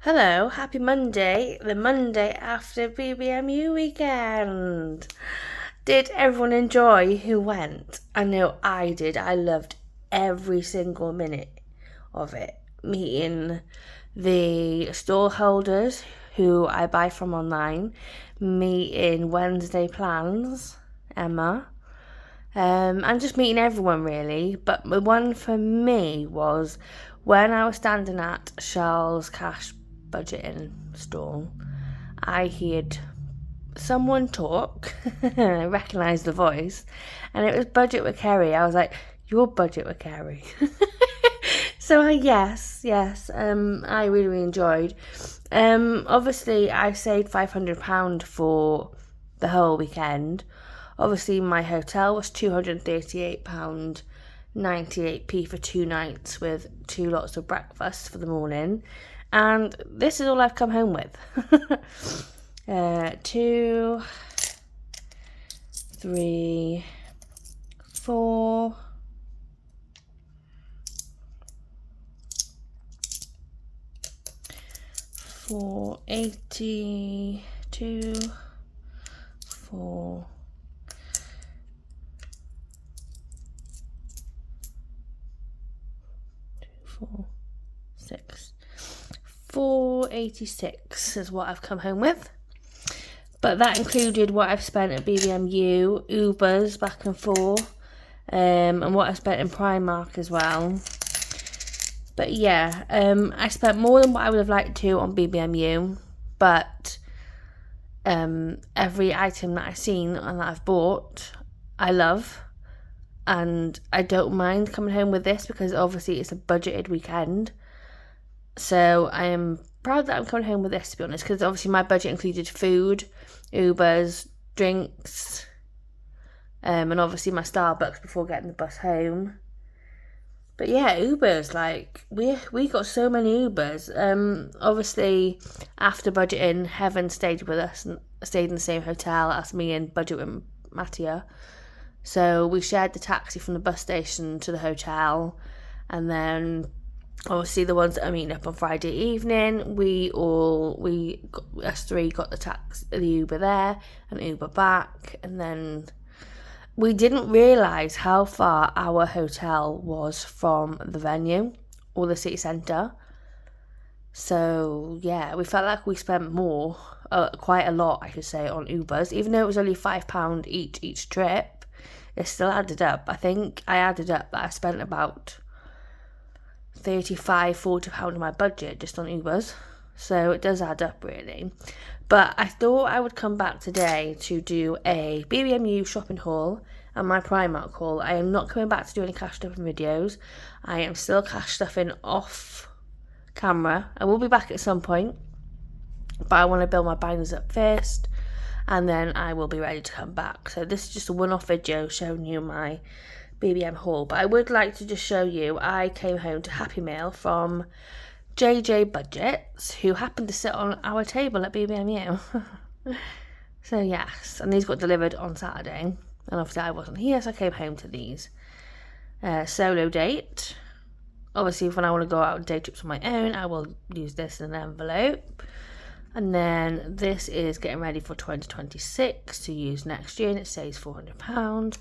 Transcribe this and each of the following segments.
Hello, happy Monday, the Monday after bbmu weekend. Did everyone enjoy who went? I know I did. I loved every single minute of it. Meeting the stall holders who I buy from online, meeting Wednesday Plans, Emma, and just meeting everyone really. But the one for me was when I was standing at Charles' cash budgeting stall. I heard someone talk. I recognised the voice, and it was Budget with Kerry. I was like, "Your Budget with Kerry." So yes, I really enjoyed. Obviously, I saved £500 for the whole weekend. Obviously, my hotel was £238.98 for 2 nights with 2 lots of breakfast for the morning. And this is all I've come home with. 2, 3, 4, 482, 4, 4, 6. 486 is what I've come home with. But that included what I've spent at bbmu, Ubers back and forth, and what I've spent in Primark as well. But yeah, I spent more than what I would have liked to on bbmu, but every item that I've seen and that I've bought, I love. And I don't mind coming home with this because obviously it's a budgeted weekend. So I am proud that I'm coming home with this, to be honest, because obviously my budget included food, Ubers, drinks, and obviously my Starbucks before getting the bus home. But yeah, Ubers, like, we got so many Ubers. Obviously, after budgeting, Heaven stayed with us and stayed in the same hotel as me and Budget with Mattia. So we shared the taxi from the bus station to the hotel, and then obviously the ones that are meeting up on Friday evening, us three got the Uber there and Uber back, and then we didn't realise how far our hotel was from the venue or the city centre. So yeah, we felt like we spent more, quite a lot I should say, on Ubers, even though it was only £5 each trip. It still added up. I think I added up that I spent about £35-40 of my budget just on Ubers, so it does add up really. But I thought I would come back today to do a bbmu shopping haul and my Primark haul. I am not coming back to do any cash stuffing videos. I am still cash stuffing off camera. I will be back at some point, but I want to build my binders up first, and then I will be ready to come back. So this is just a one-off video showing you my BBM haul, but I would like to just show you I came home to Happy Meal from JJ Budgets, who happened to sit on our table at bbmu. So yes, and these got delivered on Saturday, and obviously I wasn't here, so I came home to these. Solo date. Obviously when I want to go out on day trips on my own, I will use this in an envelope. And then this is getting ready for 2026 to use next year, and it saves £400.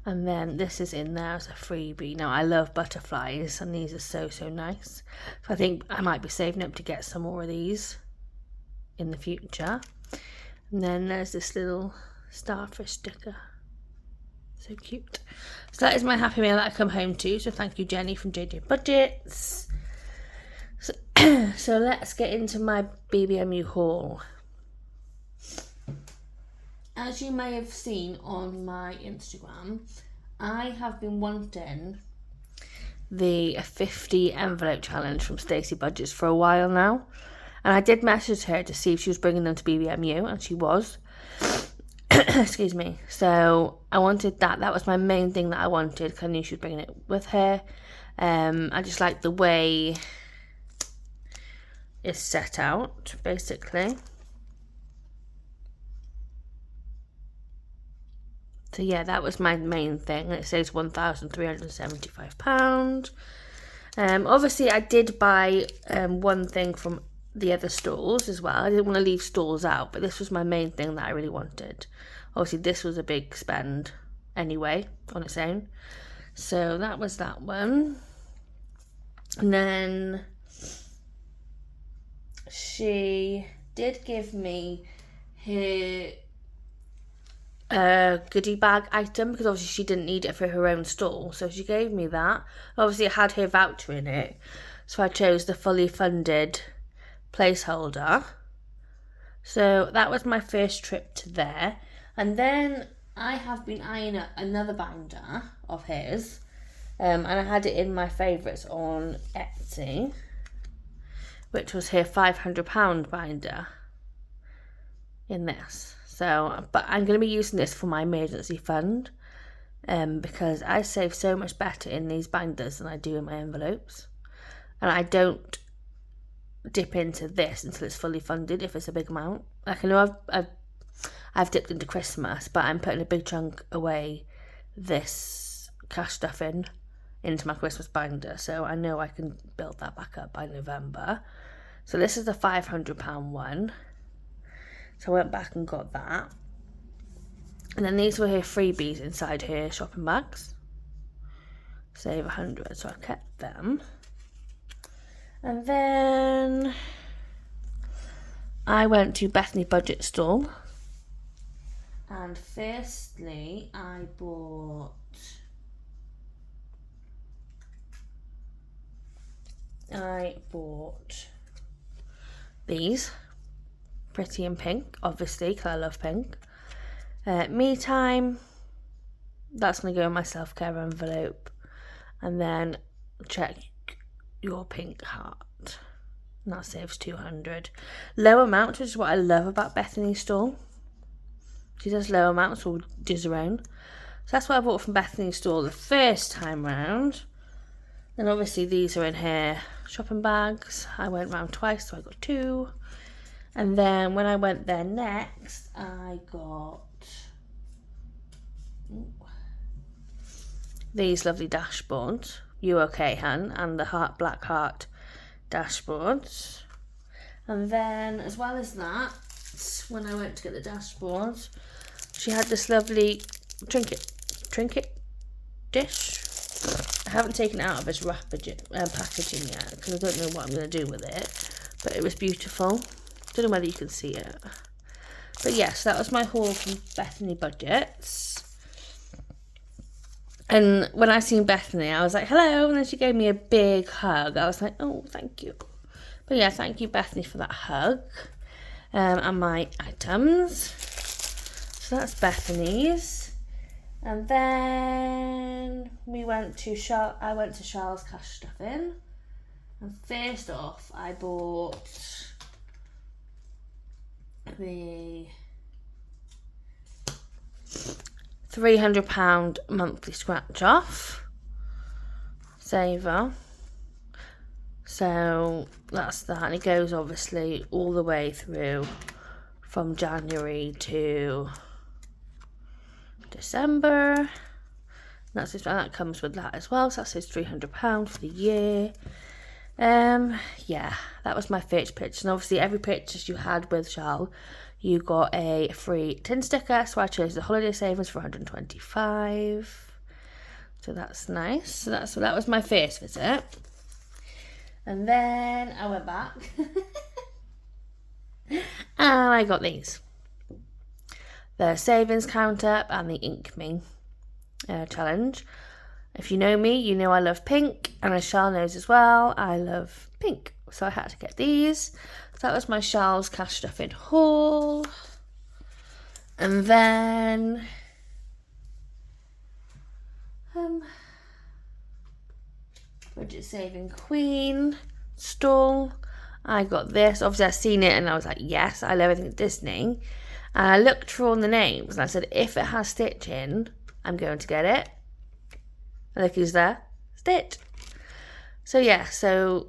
And then this is in there as a freebie. Now, I love butterflies, and these are so nice. So I think I might be saving up to get some more of these in the future. And then there's this little starfish sticker. So cute. So that is my Happy Meal that I come home to. So thank you, Jenny from JJ Budgets. So let's get into my bbmu haul. As you may have seen on my Instagram, I have been wanting the 50 envelope challenge from Stacey Budgets for a while now, and I did message her to see if she was bringing them to bbmu, and she was. Excuse me. So I wanted that. That was my main thing that I wanted, because I knew she was bringing it with her. I just like the way it's set out, basically. So yeah, that was my main thing. It says £1,375. Obviously I did buy one thing from the other stalls as well. I didn't want to leave stalls out, but this was my main thing that I really wanted. Obviously, this was a big spend anyway on its own. So that was that one. And then she did give me her goodie bag item, because obviously she didn't need it for her own stall. So she gave me that. Obviously it had her voucher in it. So I chose the fully funded placeholder. So that was my first trip to there. And then I have been eyeing up another binder of his. And I had it in my favourites on Etsy, which was her £500 binder in this. So, but I'm going to be using this for my emergency fund, because I save so much better in these binders than I do in my envelopes. And I don't dip into this until it's fully funded if it's a big amount. Like, I know I've dipped into Christmas, but I'm putting a big chunk away this cash stuff into my Christmas binder, so I know I can build that back up by November. So this is the £500 one. So I went back and got that. And then these were her freebies inside her shopping bags. Save 100, so I kept them. And then I went to Bethany Budget Store. And firstly, I bought these, pretty in pink, obviously, because I love pink. Me Time, that's going to go in my self-care envelope. And then check your pink heart. And that saves 200. Low amount, which is what I love about Bethany's store. She does low amounts or does her own. So that's what I bought from Bethany's store the first time round. And obviously these are in here shopping bags. I went round twice, so I got 2. And then when I went there next, I got these lovely dashboards. You okay, hun? And the black heart dashboards. And then, as well as that, when I went to get the dashboards, she had this lovely trinket dish. I haven't taken it out of its packaging yet, because I don't know what I'm going to do with it. But it was beautiful. Don't know whether you can see it. But yes, that was my haul from Bethany Budgets. And when I seen Bethany, I was like, hello. And then she gave me a big hug. I was like, oh, thank you. But yeah, thank you, Bethany, for that hug. And my items. So that's Bethany's. And then I went to Charles Cash Stuffing. And first off, I bought the £300 monthly scratch off saver. So that's that, and it goes obviously all the way through from January to December. That comes with that as well. So that says £300 for the year. Yeah, that was my first purchase, and obviously every purchase you had with Charles, you got a free tin sticker. So I chose the holiday savings for 125. So that's nice. So that was my first visit. And then I went back and I got these. The savings count up and the Ink Me challenge. If you know me, you know I love pink, and as Charles knows as well, I love pink. So I had to get these. So that was my Charles Cash Stuffing haul. And then Budget Saving Queen stall. I got this. Obviously, I seen it and I was like, yes, I love everything at Disney. And I looked through all the names and I said, if it has Stitch in, I'm going to get it. And look who's there. Stitch. So yeah, so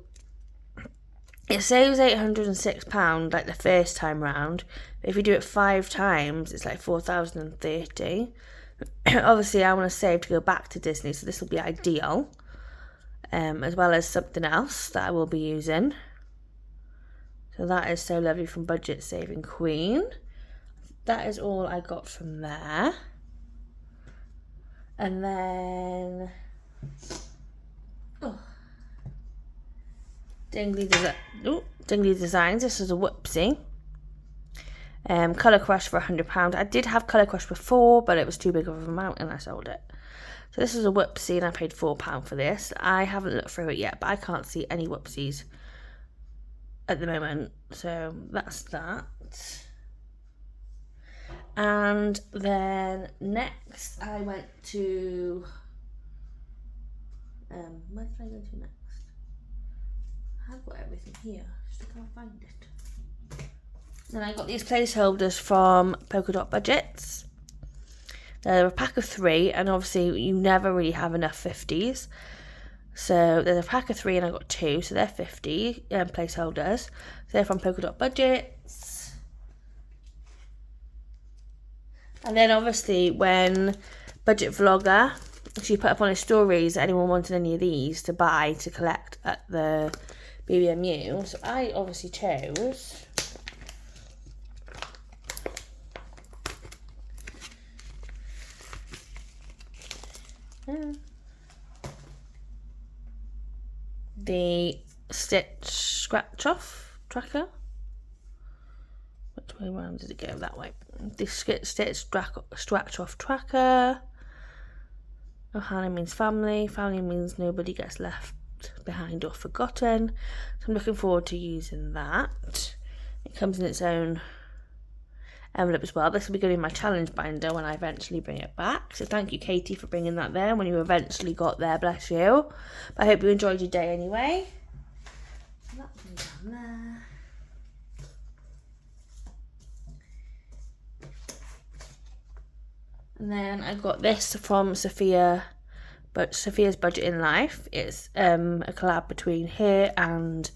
it saves £806 like the first time round. But if you do it 5 times, it's like 4,030. Obviously, I want to save to go back to Disney, so this will be ideal. As well as something else that I will be using. So that is so lovely from Budget Saving Queen. That is all I got from there. And then Dingley Designs. This is a whoopsie. Colour Crush for £100. I did have Colour Crush before, but it was too big of an amount and I sold it. So this is a whoopsie and I paid £4 for this. I haven't looked through it yet, but I can't see any whoopsies at the moment. So that's that. And then next I went to... where did I go to next? I've got everything here, just I can't find it. Then I got these placeholders from Polka Dot Budgets. They're a pack of 3, and obviously you never really have enough 50s. So there's a pack of 3 and I got 2, so they're 50 placeholders. So they're from Polka Dot Budgets. And then obviously when Budget Vlogger, she put up on her stories that anyone wanted any of these to buy to collect at the bbmu. So I obviously chose the Stitch Scratch Off tracker. Which way around did it go? That way. The Stitch Scratch Off tracker. Ohana means family. Family means nobody gets left behind or forgotten. So I'm looking forward to using that. It comes in its own envelope as well. This will be going in my challenge binder when I eventually bring it back. So thank you, Katie, for bringing that there when you eventually got there. Bless you. But I hope you enjoyed your day anyway. So that's down there. And then I got this from Sophia, but Sophia's Budget in Life. It's a collab between her and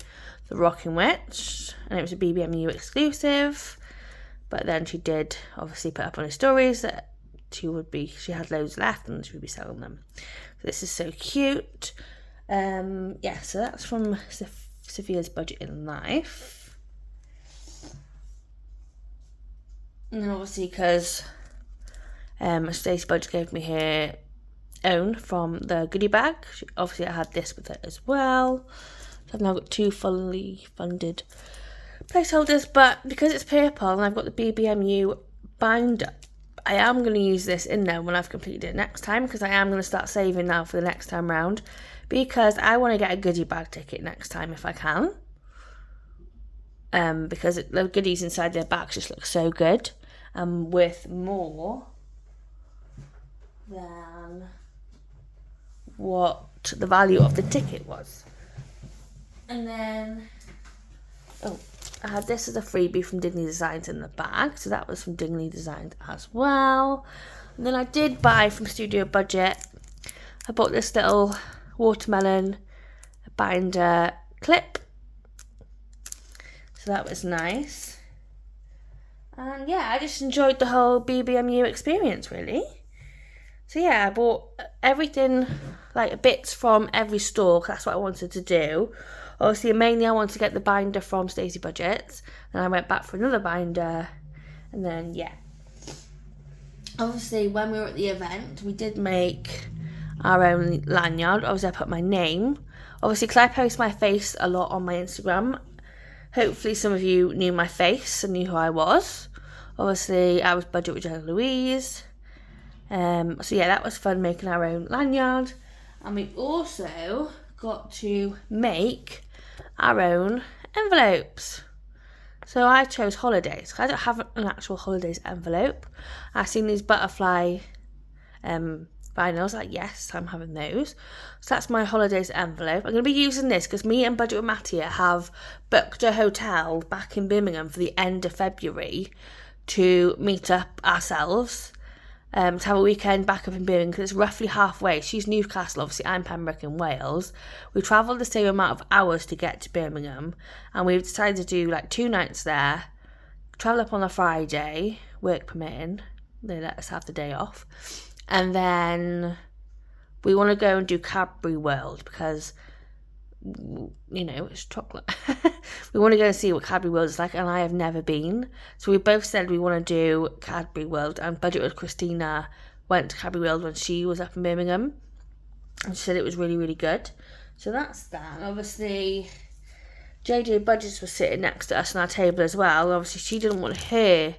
the Rocking Witch, and it was a bbmu exclusive. But then she did obviously put up on her stories that she had loads left and she would be selling them. So this is so cute. Yeah, so that's from Sophia's Budget in Life. And then obviously because Stacey Budget gave me her own from the goodie bag. Obviously I had this with it as well. So I've now got 2 fully funded placeholders, but because it's purple and I've got the bbmu binder, I am going to use this in there when I've completed it next time, because I am going to start saving now for the next time round, because I want to get a goodie bag ticket next time if I can, because the goodies inside their bags just look so good and worth more than what the value of the ticket was. And then I had this as a freebie from Dingley Designs in the bag, so that was from Dingley Designs as well. And then I did buy from Studio Budget, I bought this little watermelon binder clip, so that was nice. And yeah, I just enjoyed the whole bbmu experience really. So yeah, I bought everything, like bits from every store, cause that's what I wanted to do. Obviously, mainly I wanted to get the binder from Stacey Budgets. Then I went back for another binder. And then, yeah. Obviously, when we were at the event, we did make our own lanyard. Obviously, I put my name. Obviously, because I post my face a lot on my Instagram. Hopefully, some of you knew my face and knew who I was. Obviously, I was Budget with Jenna Louise. So, yeah, that was fun making our own lanyard. And we also got to make our own envelopes. So I chose holidays. I don't have an actual holidays envelope. I've seen these butterfly vinyls, like yes, I'm having those. So that's my holidays envelope. I'm going to be using this because me and Budget with Mattia have booked a hotel back in Birmingham for the end of February to meet up ourselves. To have a weekend back up in Birmingham, because it's roughly halfway. She's Newcastle, obviously I'm Pembroke in Wales. We travelled the same amount of hours to get to Birmingham, and we've decided to do like 2 nights there, travel up on a Friday, work permitting, they let us have the day off, and then we want to go and do Cadbury World, because you know, it's chocolate. We want to go and see what Cadbury World is like, and I have never been. So we both said we want to do Cadbury World, and Budget with Christina went to Cadbury World when she was up in Birmingham, and she said it was really, really good. So that's that. And obviously, JJ Budgets was sitting next to us on our table as well. Obviously, she didn't want her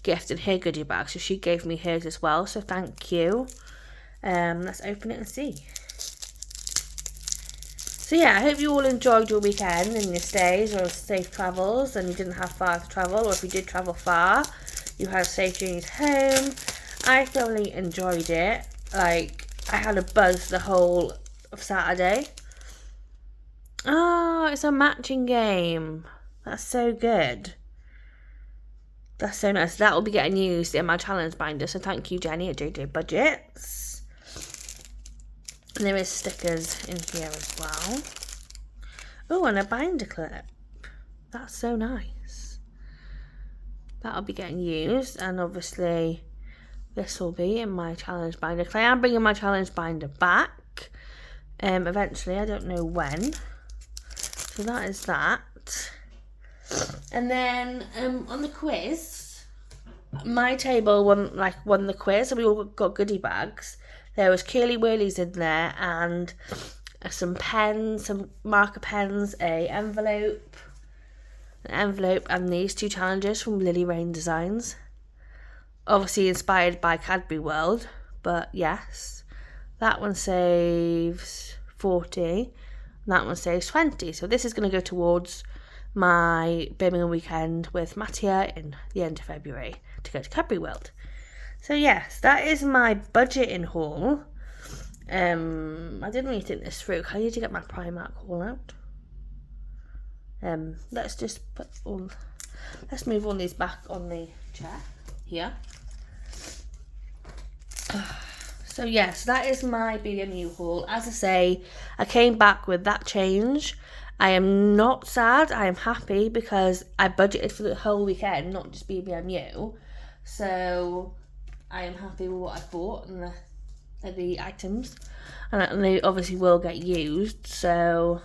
gift in her goodie bag, so she gave me hers as well. So thank you. Let's open it and see. So yeah, I hope you all enjoyed your weekend and your stays or safe travels, and you didn't have far to travel, or if you did travel far, you had safe journeys home. I thoroughly enjoyed it. Like, I had a buzz the whole of Saturday. Oh, it's a matching game. That's so good. That's so nice. That will be getting used in my challenge binder, so thank you, Jenny at JJ Budgets. And there is stickers in here as well. Oh, and a binder clip. That's so nice. That'll be getting used, and obviously this will be in my challenge binder. Because I am bringing my challenge binder back eventually. I don't know when. So that is that. And then on the quiz, my table won the quiz, and we all got goodie bags. There was curly whirlies in there, and some pens, some marker pens, an envelope, and these 2 challenges from Lily Rain Designs. Obviously inspired by Cadbury World, but yes, that one saves 40, and that one saves 20. So this is going to go towards my Birmingham weekend with Mattia in the end of February to go to Cadbury World. So yes, that is my budgeting haul. I didn't really think this through. I need to get my Primark haul out. Let's move all these back on the chair here. So yes, that is my bbmu haul. As I say, I came back with that change. I am not sad. I am happy because I budgeted for the whole weekend, not just bbmu. So I am happy with what I bought and the items, and they obviously will get used. So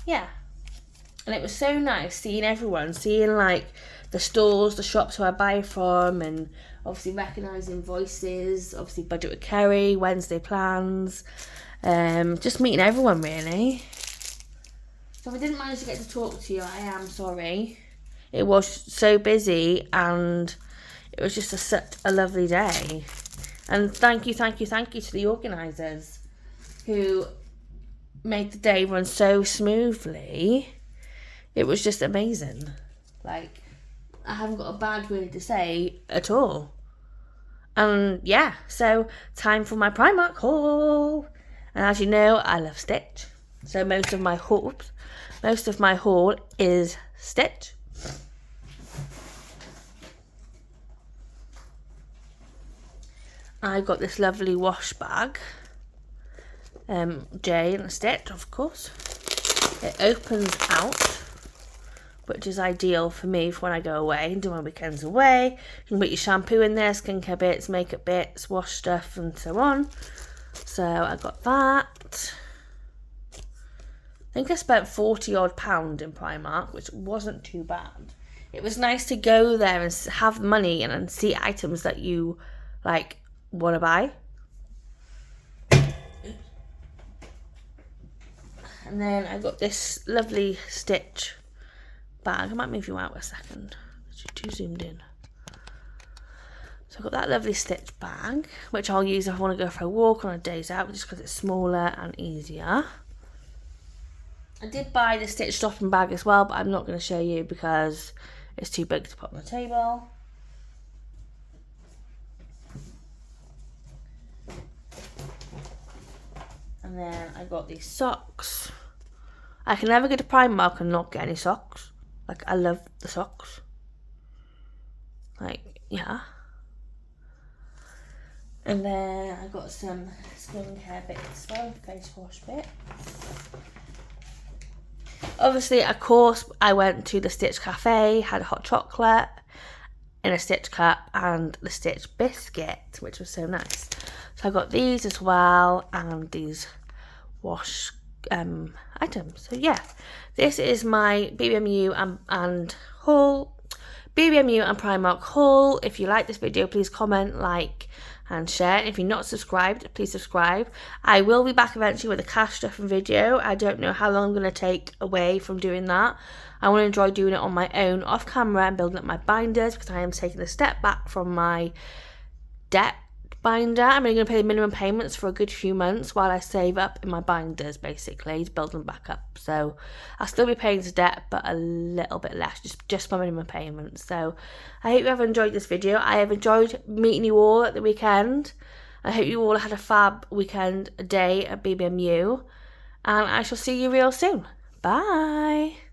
yeah, and it was so nice seeing everyone, seeing like the stores, the shops who I buy from, and obviously recognising voices. Obviously Budget with Kerry, Wednesday plans, just meeting everyone really. So if I didn't manage to get to talk to you, I am sorry. It was so busy, and it was just such a lovely day. And thank you to the organisers who made the day run so smoothly. It was just amazing. Like, I haven't got a bad word to say at all. And yeah, so time for my Primark haul. And as you know, I love Stitch. So most of my haul is Stitch. I got this lovely wash bag, J and Stitch, of course. It opens out, which is ideal for me for when I go away and do my weekends away. You can put your shampoo in there, skincare bits, makeup bits, wash stuff, and so on. So I got that. I think I spent £40 in Primark, which wasn't too bad. It was nice to go there and have money and see items that you like want to buy. And then I got this lovely Stitch bag. I might move you out a second. You're too zoomed in. So I got that lovely Stitch bag, which I'll use if I want to go for a walk on a day's out, just because it's smaller and easier. I did buy the Stitch shopping bag as well, but I'm not going to show you because it's too big to put on the table. And then I got these socks. I can never go to Primark and not get any socks. Like, I love the socks. Like, yeah. And then I got some skincare bits as well, face wash bits. Obviously, of course, I went to the Stitch Cafe, had a hot chocolate in a Stitch cup and the Stitch biscuit, which was so nice. So I got these as well, and these wash items. So yeah, this is my bbmu and haul, bbmu and Primark haul. If you like this video, please comment, like and share. And if you're not subscribed, please subscribe. I will be back eventually with a cash stuffing video. I don't know how long I'm going to take away from doing that. I want to enjoy doing it on my own off camera and building up my binders, because I am taking a step back from my debt binder. I'm only going to pay the minimum payments for a good few months while I save up in my binders, basically, to build them back up. So I'll still be paying the debt, but a little bit less, just my minimum payments. So I hope you have enjoyed this video. I have enjoyed meeting you all at the weekend. I hope you all had a fab weekend, a day at bbmu, and I shall see you real soon. Bye.